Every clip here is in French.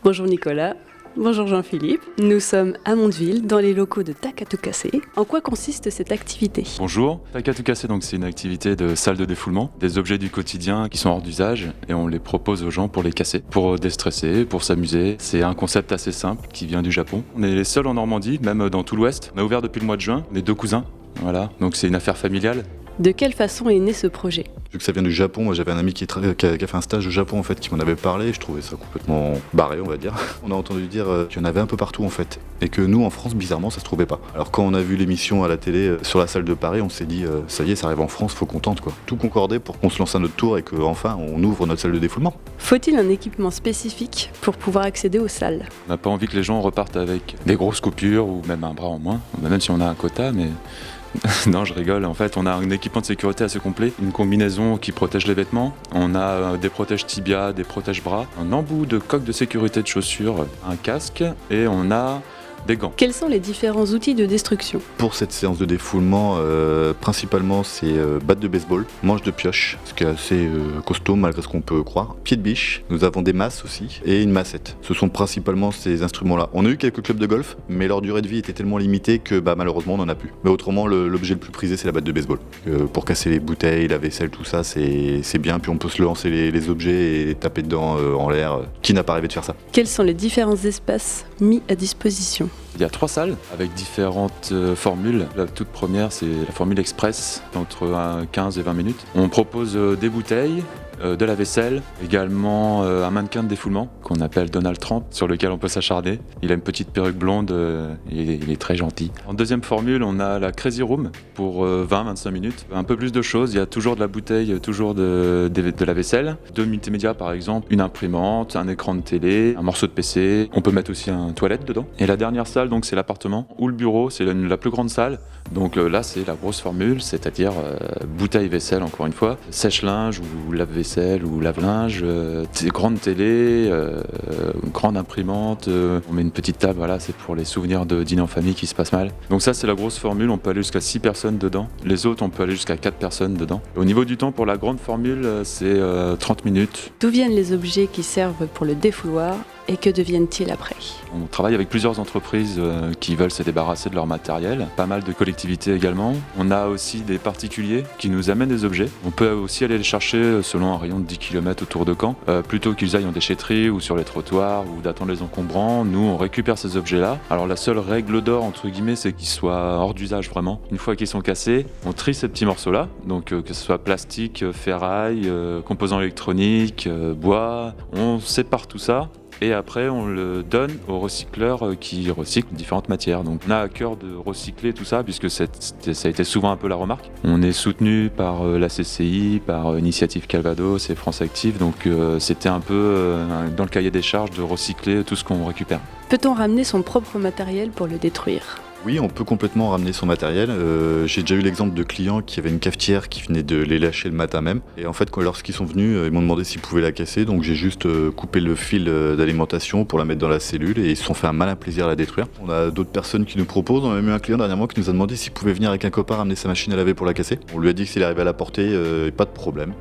Bonjour Nicolas, bonjour Jean-Philippe. Nous sommes à Mondeville, dans les locaux de Takatukasse. En quoi consiste cette activité ? Bonjour, Takatukasse, donc c'est une activité de salle de défoulement, des objets du quotidien qui sont hors d'usage et on les propose aux gens pour les casser, pour déstresser, pour s'amuser. C'est un concept assez simple qui vient du Japon. On est les seuls en Normandie, même dans tout l'Ouest. On a ouvert depuis le mois de juin, on est 2 cousins, voilà, donc c'est une affaire familiale. De quelle façon est né ce projet ? Vu que ça vient du Japon, moi j'avais un ami qui a fait un stage au Japon en fait, qui m'en avait parlé, je trouvais ça complètement barré on va dire. On a entendu dire qu'il y en avait un peu partout en fait, et que nous en France bizarrement ça se trouvait pas. Alors quand on a vu l'émission à la télé sur la salle de Paris, on s'est dit ça y est, ça arrive en France, faut qu'on tente quoi. Tout concordait pour qu'on se lance à notre tour et qu'enfin on ouvre notre salle de défoulement. Faut-il un équipement spécifique pour pouvoir accéder aux salles ? On n'a pas envie que les gens repartent avec des grosses coupures ou même un bras en moins, même si on a un quota, mais... Non, je rigole. En fait, on a un équipement de sécurité assez complet, une combinaison qui protège les vêtements. On a des protèges tibia, des protèges bras, un embout de coque de sécurité de chaussures, un casque et on a des gants. Quels sont les différents outils de destruction ? Pour cette séance de défoulement, principalement c'est batte de baseball, manche de pioche, ce qui est assez costaud malgré ce qu'on peut croire, pied de biche, nous avons des masses aussi et une massette. Ce sont principalement ces instruments-là. On a eu quelques clubs de golf, mais leur durée de vie était tellement limitée que malheureusement on n'en a plus. Mais autrement, l'objet le plus prisé c'est la batte de baseball. Pour casser les bouteilles, la vaisselle, tout ça, c'est bien, puis on peut se lancer les objets et taper dedans en l'air. Qui n'a pas rêvé de faire ça ? Quels sont les différents espaces mis à disposition ? Il y a 3 salles avec différentes formules. La toute première, c'est la formule express d'entre 15 et 20 minutes. On propose des bouteilles, de la vaisselle, également un mannequin de défoulement qu'on appelle Donald Trump, sur lequel on peut s'acharner. Il a une petite perruque blonde, il est très gentil. En deuxième formule, on a la Crazy Room pour 20-25 minutes. Un peu plus de choses, il y a toujours de la bouteille, toujours de la vaisselle, 2 multimédias par exemple, une imprimante, un écran de télé, un morceau de PC. On peut mettre aussi un toilette dedans. Et la dernière salle, donc, c'est l'appartement ou le bureau, c'est la plus grande salle. Donc là, c'est la grosse formule, c'est-à-dire bouteille vaisselle encore une fois, sèche-linge ou lave-vaisselle ou lave-linge, grande télé, grande imprimante, on met une petite table, voilà, c'est pour les souvenirs de dîner en famille qui se passent mal. Donc ça, c'est la grosse formule, on peut aller jusqu'à 6 personnes dedans. Les autres, on peut aller jusqu'à 4 personnes dedans. Au niveau du temps, pour la grande formule, c'est 30 minutes. D'où viennent les objets qui servent pour le défouloir ? Et que deviennent-ils après ? On travaille avec plusieurs entreprises qui veulent se débarrasser de leur matériel, pas mal de collectivités également. On a aussi des particuliers qui nous amènent des objets. On peut aussi aller les chercher selon un rayon de 10 km autour de Caen. Plutôt qu'ils aillent en déchetterie ou sur les trottoirs ou d'attendre les encombrants, nous on récupère ces objets-là. Alors la seule règle d'or entre guillemets, c'est qu'ils soient hors d'usage vraiment. Une fois qu'ils sont cassés, on trie ces petits morceaux-là, donc que ce soit plastique, ferraille, composants électroniques, bois. On sépare tout ça. Et après, on le donne aux recycleurs qui recyclent différentes matières. Donc, on a à cœur de recycler tout ça, puisque ça a été souvent un peu la remarque. On est soutenu par la CCI, par Initiative Calvados et France Active. Donc, c'était un peu dans le cahier des charges de recycler tout ce qu'on récupère. Peut-on ramener son propre matériel pour le détruire ? Oui, on peut complètement ramener son matériel. J'ai déjà eu l'exemple de clients qui avaient une cafetière qui venait de les lâcher le matin même. Et en fait, lorsqu'ils sont venus, ils m'ont demandé s'ils pouvaient la casser. Donc j'ai juste coupé le fil d'alimentation pour la mettre dans la cellule et ils se sont fait un malin plaisir à la détruire. On a d'autres personnes qui nous proposent. On a même eu un client dernièrement qui nous a demandé s'il pouvait venir avec un copain ramener sa machine à laver pour la casser. On lui a dit que s'il arrivait à la porter, pas de problème.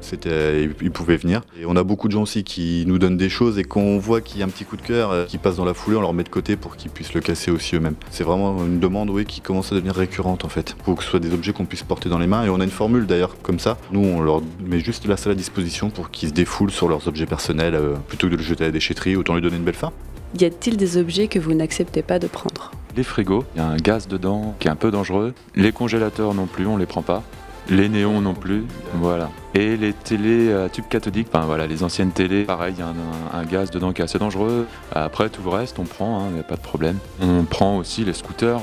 Il pouvait venir. Et on a beaucoup de gens aussi qui nous donnent des choses et qu'on voit qu'il y a un petit coup de cœur qui passe dans la foulée, on leur met de côté pour qu'ils puissent le casser aussi eux-mêmes. C'est vraiment une demande qui commence à devenir récurrente en fait. Il faut que ce soit des objets qu'on puisse porter dans les mains et on a une formule d'ailleurs comme ça. Nous on leur met juste la salle à disposition pour qu'ils se défoulent sur leurs objets personnels plutôt que de le jeter à la déchetterie, autant lui donner une belle fin. Y a-t-il des objets que vous n'acceptez pas de prendre ? Les frigos, il y a un gaz dedans qui est un peu dangereux. Les congélateurs non plus, on les prend pas. Les néons non plus, voilà. Et les télés à tube cathodique, enfin voilà, les anciennes télés, pareil, il y a un gaz dedans qui est assez dangereux. Après, tout le reste, on prend, il n'y a pas de problème. On prend aussi les scooters,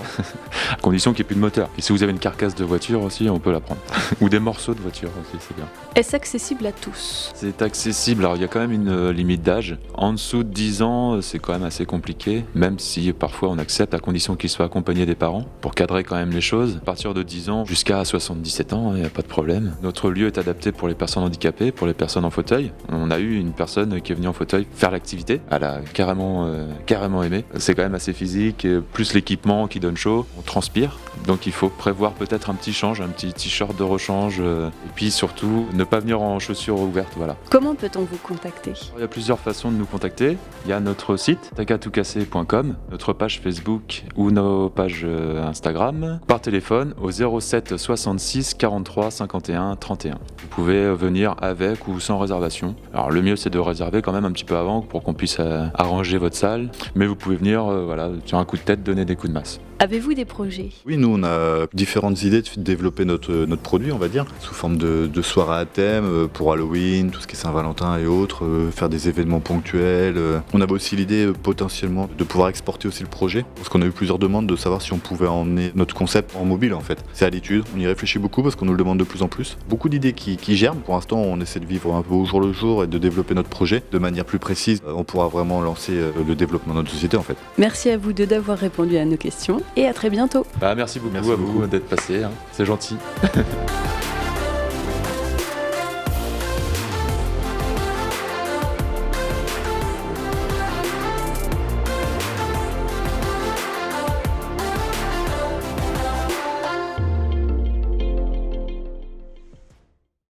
à condition qu'il n'y ait plus de moteur. Et si vous avez une carcasse de voiture aussi, on peut la prendre. Ou des morceaux de voiture aussi, c'est bien. Est-ce accessible à tous ? C'est accessible, alors il y a quand même une limite d'âge. En dessous de 10 ans, c'est quand même assez compliqué, même si parfois on accepte à condition qu'ils soient accompagnés des parents, pour cadrer quand même les choses. À partir de 10 ans jusqu'à 77 ans, il n'y a pas de problème. Notre lieu est adapté pour les personnes handicapées, pour les personnes en fauteuil. On a eu une personne qui est venue en fauteuil faire l'activité. Elle a carrément aimé. C'est quand même assez physique, et plus l'équipement qui donne chaud, on transpire. Donc il faut prévoir peut-être un petit change, un petit t-shirt de rechange. Et puis surtout, ne pas venir en chaussures ouvertes. Voilà. Comment peut-on vous contacter ? Il y a plusieurs façons de nous contacter. Il y a notre site, takatoukase.com, notre page Facebook ou nos pages Instagram. Par téléphone au 07 66 43 51 31. Vous pouvez venir avec ou sans réservation. Alors le mieux c'est de réserver quand même un petit peu avant pour qu'on puisse arranger votre salle. Mais vous pouvez venir sur un coup de tête donner des coups de masse. Avez-vous des projets ? Oui, nous on a différentes idées de développer notre produit, on va dire, sous forme de soirées à thème pour Halloween, tout ce qui est Saint-Valentin et autres, faire des événements ponctuels. On avait aussi l'idée potentiellement de pouvoir exporter aussi le projet, parce qu'on a eu plusieurs demandes de savoir si on pouvait emmener notre concept en mobile en fait. C'est à l'étude, on y réfléchit beaucoup parce qu'on nous le demande de plus en plus. Beaucoup d'idées qui germent, pour l'instant on essaie de vivre un peu au jour le jour et de développer notre projet de manière plus précise. On pourra vraiment lancer le développement de notre société en fait. Merci à vous deux d'avoir répondu à nos questions et à très bientôt. Merci beaucoup à vous d'être passé, c'est gentil.